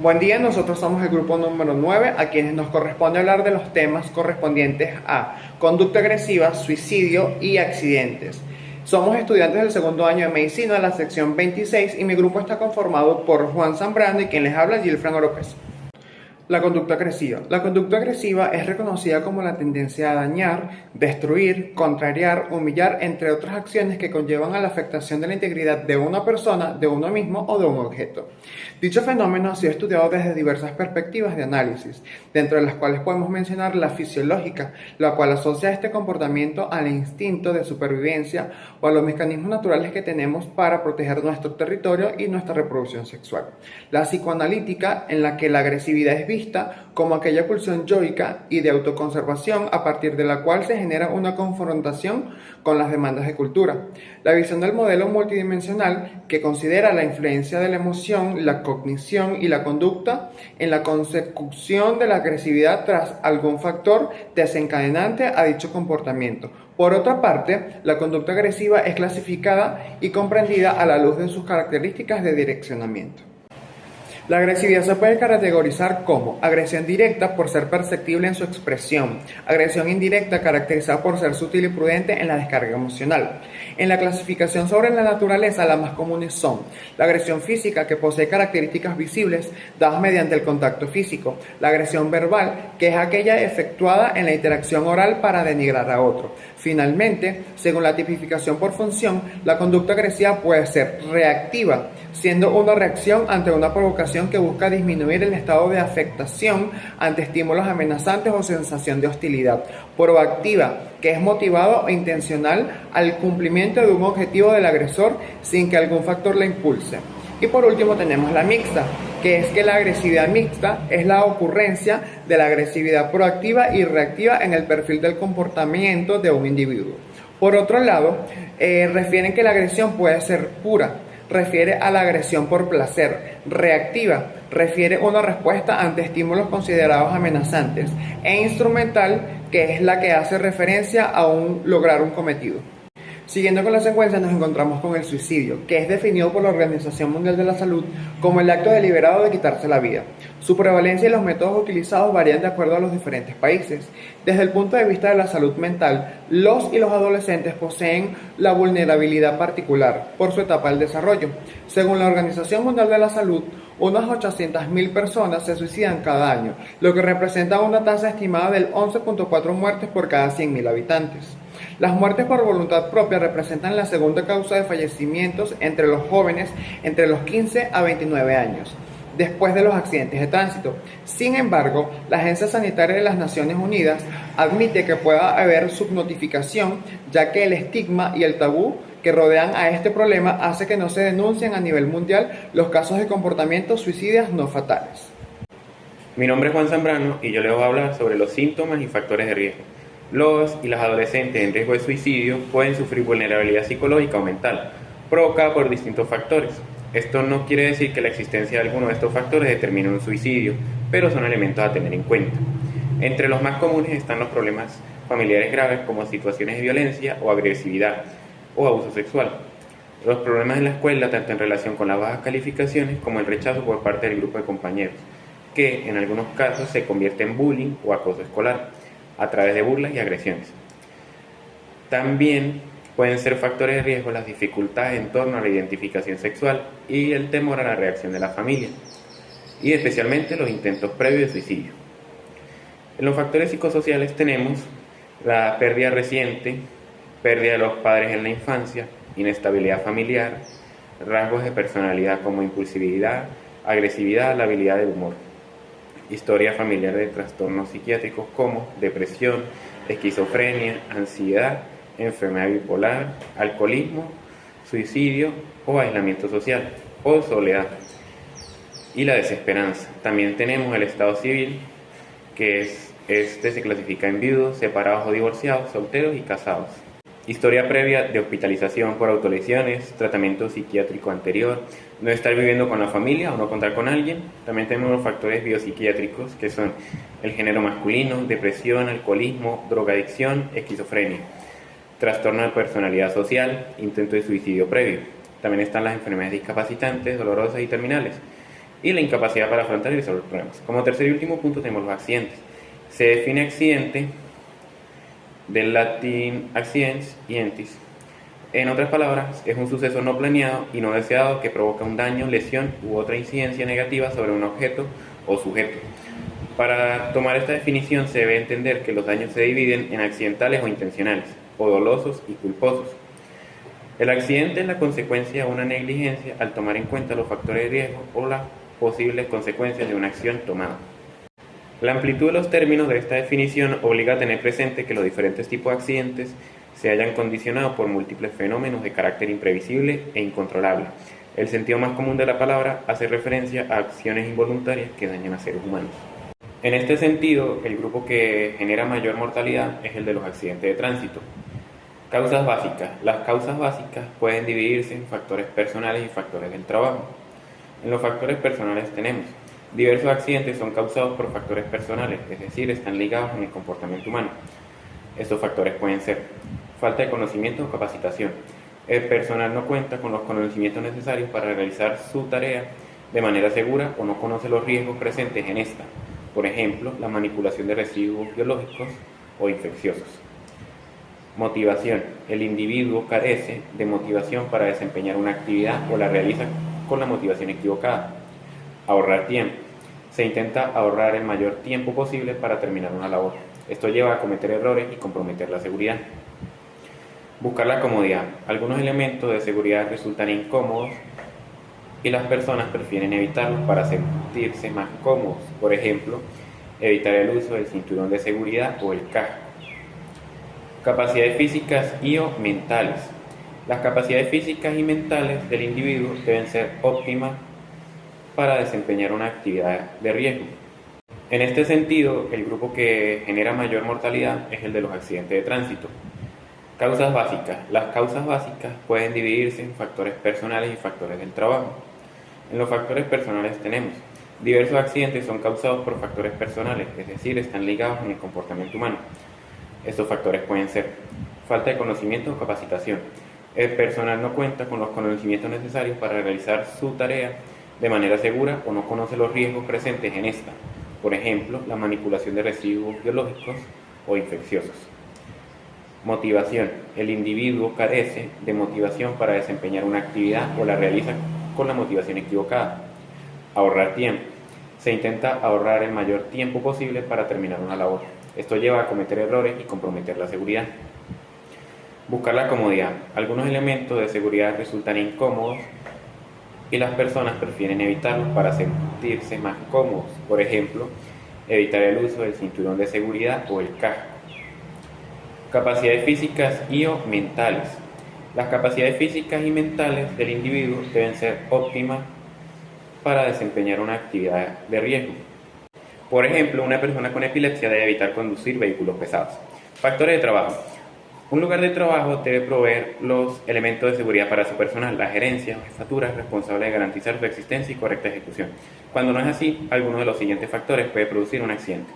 Buen día, nosotros somos el grupo número 9, a quienes nos corresponde hablar de los temas correspondientes a conducta agresiva, suicidio y accidentes. Somos estudiantes del segundo año de medicina, la sección 26, y mi grupo está conformado por Juan Zambrano y quien les habla, Gilfran Oropez. La conducta agresiva. La conducta agresiva es reconocida como la tendencia a dañar, destruir, contrariar, humillar, entre otras acciones que conllevan a la afectación de la integridad de una persona, de uno mismo o de un objeto. Dicho fenómeno ha sido estudiado desde diversas perspectivas de análisis, dentro de las cuales podemos mencionar la fisiológica, la cual asocia este comportamiento al instinto de supervivencia o a los mecanismos naturales que tenemos para proteger nuestro territorio y nuestra reproducción sexual. La psicoanalítica, en la que la agresividad es vista como aquella pulsión yoica y de autoconservación a partir de la cual se genera una confrontación con las demandas de cultura. La visión del modelo multidimensional, que considera la influencia de la emoción, la cognición y la conducta en la consecución de la agresividad tras algún factor desencadenante a dicho comportamiento. Por otra parte, la conducta agresiva es clasificada y comprendida a la luz de sus características de direccionamiento. La agresividad se puede categorizar como agresión directa por ser perceptible en su expresión, agresión indirecta caracterizada por ser sutil y prudente en la descarga emocional. En la clasificación sobre la naturaleza, las más comunes son la agresión física, que posee características visibles dadas mediante el contacto físico, la agresión verbal, que es aquella efectuada en la interacción oral para denigrar a otro. Finalmente, según la tipificación por función, la conducta agresiva puede ser reactiva, siendo una reacción ante una provocación que busca disminuir el estado de afectación ante estímulos amenazantes o sensación de hostilidad. Proactiva, que es motivado e intencional al cumplimiento de un objetivo del agresor sin que algún factor la impulse. Y por último tenemos la mixta, que es que la agresividad mixta es la ocurrencia de la agresividad proactiva y reactiva en el perfil del comportamiento de un individuo. Por otro lado, refieren que la agresión puede ser pura, refiere a la agresión por placer, reactiva, refiere una respuesta ante estímulos considerados amenazantes, e instrumental, que es la que hace referencia a lograr un cometido. Siguiendo con la secuencia, nos encontramos con el suicidio, que es definido por la Organización Mundial de la Salud como el acto deliberado de quitarse la vida. Su prevalencia y los métodos utilizados varían de acuerdo a los diferentes países. Desde el punto de vista de la salud mental, los y los adolescentes poseen la vulnerabilidad particular por su etapa del desarrollo. Según la Organización Mundial de la Salud, unas 800.000 personas se suicidan cada año, lo que representa una tasa estimada del 11.4 muertes por cada 100.000 habitantes. Las muertes por voluntad propia representan la segunda causa de fallecimientos entre los jóvenes entre los 15 a 29 años, después de los accidentes de tránsito. Sin embargo, la Agencia Sanitaria de las Naciones Unidas admite que pueda haber subnotificación, ya que el estigma y el tabú que rodean a este problema hace que no se denuncien a nivel mundial los casos de comportamientos suicidas no fatales. Mi nombre es Juan Zambrano y yo les voy a hablar sobre los síntomas y factores de riesgo. Los y las adolescentes en riesgo de suicidio pueden sufrir vulnerabilidad psicológica o mental, provocada por distintos factores. Esto no quiere decir que la existencia de alguno de estos factores determine un suicidio, pero son elementos a tener en cuenta. Entre los más comunes están los problemas familiares graves como situaciones de violencia o agresividad o abuso sexual. Los problemas en la escuela, tanto en relación con las bajas calificaciones como el rechazo por parte del grupo de compañeros, que en algunos casos se convierte en bullying o acoso escolar, a través de burlas y agresiones. También pueden ser factores de riesgo las dificultades en torno a la identificación sexual y el temor a la reacción de la familia, y especialmente los intentos previos de suicidio. En los factores psicosociales tenemos la pérdida reciente, pérdida de los padres en la infancia, inestabilidad familiar, rasgos de personalidad como impulsividad, agresividad, la habilidad del humor. Historia familiar de trastornos psiquiátricos como depresión, esquizofrenia, ansiedad, enfermedad bipolar, alcoholismo, suicidio o aislamiento social o soledad. Y la desesperanza. También tenemos el estado civil, que se clasifica en viudos, separados o divorciados, solteros y casados. Historia previa de hospitalización por autolesiones, tratamiento psiquiátrico anterior, no estar viviendo con la familia o no contar con alguien. También tenemos los factores biopsiquiátricos, que son el género masculino, depresión, alcoholismo, drogadicción, esquizofrenia, trastorno de personalidad social, intento de suicidio previo. También están las enfermedades discapacitantes, dolorosas y terminales, y la incapacidad para afrontar y resolver problemas. Como tercer y último punto tenemos los accidentes. Se define accidente del latín accidens y entis. En otras palabras, es un suceso no planeado y no deseado que provoca un daño, lesión u otra incidencia negativa sobre un objeto o sujeto. Para tomar esta definición se debe entender que los daños se dividen en accidentales o intencionales, o dolosos y culposos. El accidente es la consecuencia de una negligencia al tomar en cuenta los factores de riesgo o las posibles consecuencias de una acción tomada. La amplitud de los términos de esta definición obliga a tener presente que los diferentes tipos de accidentes se hayan condicionado por múltiples fenómenos de carácter imprevisible e incontrolable. El sentido más común de la palabra hace referencia a acciones involuntarias que dañan a seres humanos. En este sentido, el grupo que genera mayor mortalidad es el de los accidentes de tránsito. Causas básicas. Las causas básicas pueden dividirse en factores personales y factores del trabajo. En los factores personales tenemos: diversos accidentes son causados por factores personales, es decir, están ligados en el comportamiento humano. Estos factores pueden ser falta de conocimiento o capacitación. El personal no cuenta con los conocimientos necesarios para realizar su tarea de manera segura o no conoce los riesgos presentes en esta. Por ejemplo, la manipulación de residuos biológicos o infecciosos. Motivación. El individuo carece de motivación para desempeñar una actividad o la realiza con la motivación equivocada. Ahorrar tiempo. Se intenta ahorrar el mayor tiempo posible para terminar una labor. Esto lleva a cometer errores y comprometer la seguridad. Buscar la comodidad. Algunos elementos de seguridad resultan incómodos y las personas prefieren evitarlos para sentirse más cómodos. Por ejemplo, evitar el uso del cinturón de seguridad o el casco. Capacidades físicas y o mentales. Las capacidades físicas y mentales del individuo deben ser óptimas para desempeñar una actividad de riesgo. En este sentido, el grupo que genera mayor mortalidad es el de los accidentes de tránsito. Causas básicas. Las causas básicas pueden dividirse en factores personales y factores del trabajo. En los factores personales tenemos: diversos accidentes son causados por factores personales, es decir, están ligados en el comportamiento humano. Estos factores pueden ser falta de conocimiento o capacitación. El personal no cuenta con los conocimientos necesarios para realizar su tarea de manera segura o no conoce los riesgos presentes en esta. Por ejemplo, la manipulación de residuos biológicos o infecciosos. Motivación. El individuo carece de motivación para desempeñar una actividad o la realiza con la motivación equivocada. Ahorrar tiempo. Se intenta ahorrar el mayor tiempo posible para terminar una labor. Esto lleva a cometer errores y comprometer la seguridad. Buscar la comodidad. Algunos elementos de seguridad resultan incómodos y las personas prefieren evitarlos para sentirse más cómodos. Por ejemplo, evitar el uso del cinturón de seguridad o el casco. Capacidades físicas y o mentales. Las capacidades físicas y mentales del individuo deben ser óptimas para desempeñar una actividad de riesgo. Por ejemplo, una persona con epilepsia debe evitar conducir vehículos pesados. Factores de trabajo. Un lugar de trabajo debe proveer los elementos de seguridad para su personal. La gerencia o jefatura es responsable de garantizar su existencia y correcta ejecución. Cuando no es así, alguno de los siguientes factores puede producir un accidente: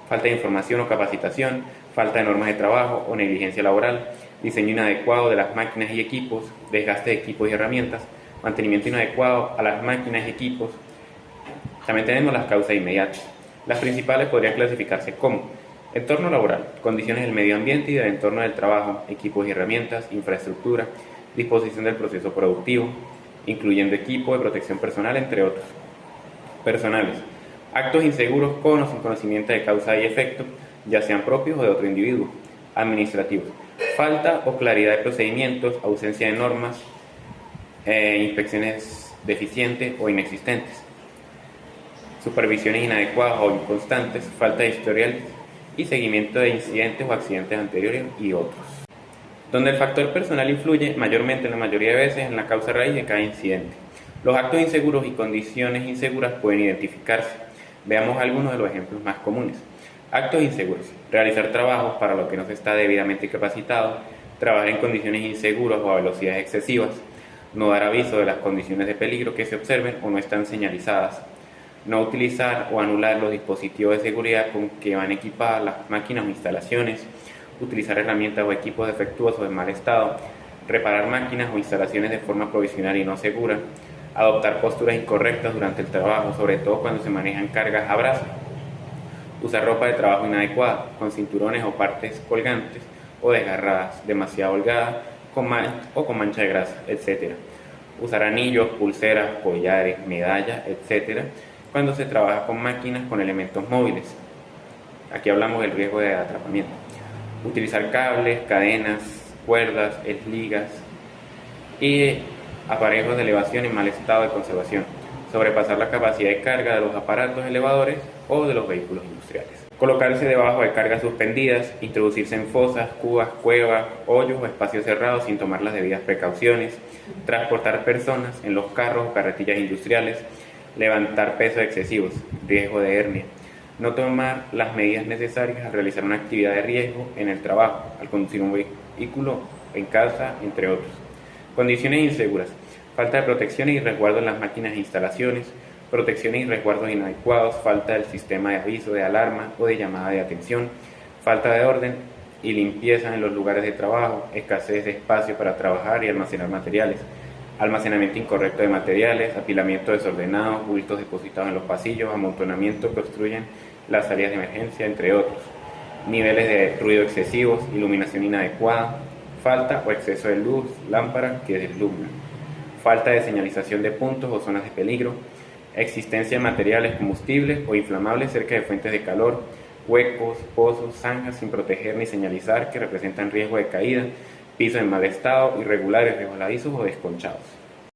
falta de información o capacitación, falta de normas de trabajo o negligencia laboral, diseño inadecuado de las máquinas y equipos, desgaste de equipos y herramientas, mantenimiento inadecuado a las máquinas y equipos. También tenemos las causas inmediatas. Las principales podrían clasificarse como entorno laboral, condiciones del medio ambiente y del entorno del trabajo, equipos y herramientas, infraestructura, disposición del proceso productivo, incluyendo equipo de protección personal, entre otros. Personales. Actos inseguros con o sin conocimiento de causa y efecto, ya sean propios o de otro individuo. Administrativos. Falta o claridad de procedimientos, ausencia de normas, inspecciones deficientes o inexistentes. Supervisiones inadecuadas o inconstantes, falta de historial y seguimiento de incidentes o accidentes anteriores y otros. Donde el factor personal influye mayormente en la mayoría de veces en la causa raíz de cada incidente. Los actos inseguros y condiciones inseguras pueden identificarse. Veamos algunos de los ejemplos más comunes. Actos inseguros: realizar trabajos para los que no se está debidamente capacitado, trabajar en condiciones inseguras o a velocidades excesivas, no dar aviso de las condiciones de peligro que se observen o no están señalizadas, no utilizar o anular los dispositivos de seguridad con que van equipadas las máquinas o instalaciones, utilizar herramientas o equipos defectuosos o en mal estado, reparar máquinas o instalaciones de forma provisional y no segura, adoptar posturas incorrectas durante el trabajo, sobre todo cuando se manejan cargas a brazo, usar ropa de trabajo inadecuada, con cinturones o partes colgantes o desgarradas, demasiado holgadas o con mancha de grasa, etc. Usar anillos, pulseras, collares, medallas, etc. cuando se trabaja con máquinas con elementos móviles. Aquí hablamos del riesgo de atrapamiento. Utilizar cables, cadenas, cuerdas, ligas y aparejos de elevación en mal estado de conservación. Sobrepasar la capacidad de carga de los aparatos elevadores o de los vehículos industriales. Colocarse debajo de cargas suspendidas, introducirse en fosas, cubas, cuevas, hoyos o espacios cerrados sin tomar las debidas precauciones, transportar personas en los carros o carretillas industriales, levantar pesos excesivos, riesgo de hernia, no tomar las medidas necesarias al realizar una actividad de riesgo en el trabajo, al conducir un vehículo, en casa, entre otros. Condiciones inseguras, falta de protecciones y resguardo en las máquinas e instalaciones, protecciones y resguardos inadecuados, falta del sistema de aviso, de alarma o de llamada de atención, falta de orden y limpieza en los lugares de trabajo, escasez de espacio para trabajar y almacenar materiales, almacenamiento incorrecto de materiales, apilamiento desordenado, bultos depositados en los pasillos, amontonamiento que obstruyen las salidas de emergencia, entre otros, niveles de ruido excesivos, iluminación inadecuada, falta o exceso de luz, lámparas que deslumbran, falta de señalización de puntos o zonas de peligro, existencia de materiales combustibles o inflamables cerca de fuentes de calor, huecos, pozos, zanjas sin proteger ni señalizar que representan riesgo de caída, pisos en mal estado, irregulares, resbaladizos o desconchados.